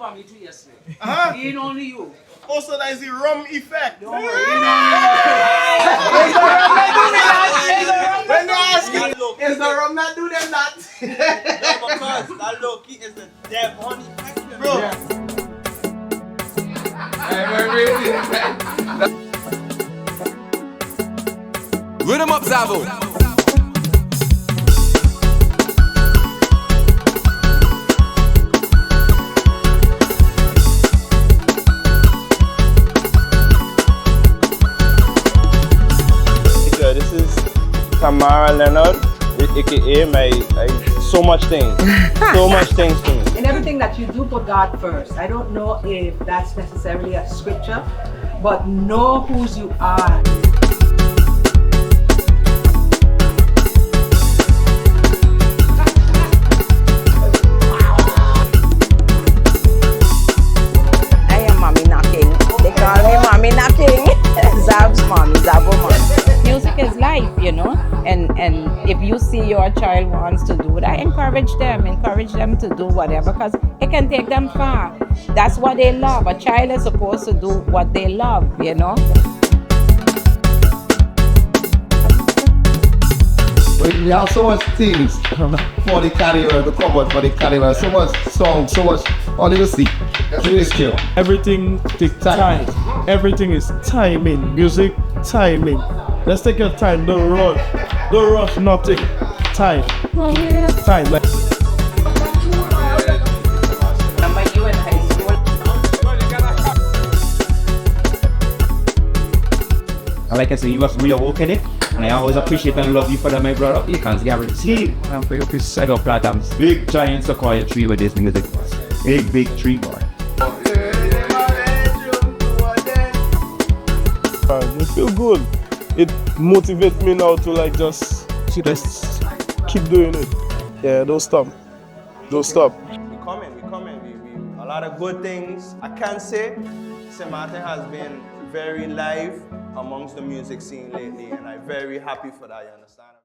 family too yesterday. Ain't only you. Also, that is the rum effect. Don't worry, ain't only When they ask you, Is the rum not do them that? no, because that low key is the dev honey effect, bro. Rhythm up, Zavo. This is Tamara Leonard, aka my so much things. So much things to me. In everything that you do, put God first. I don't know if that's necessarily a scripture, but know whose you are. I am mommy knocking. They call me mommy knocking. Zab's mommy, Zabo mommy. Music is life, you know, and if you see your child wants to do that, encourage them to do whatever, because it can take them far. That's what they love. A child is supposed to do what they love, you know. We have so much things for the carnival, to come out for the carnival, so much songs, so much, all you see. It's chill. Everything takes time. Everything is timing. Music, timing. Let's take your time. Don't rush. Don't rush nothing. Time. Time. Like I said, you must reawaken it, and I always appreciate and love you for that, my brother. You can't guarantee I'm for your side of platforms. Big giant sequoia tree with this music. Big tree boy. It feel good. It motivates me now to like just keep doing it. Yeah, don't stop. Don't stop. We coming. A lot of good things. I can say Sint Maarten has been very live amongst the music scene lately, and I'm very happy for that, you understand?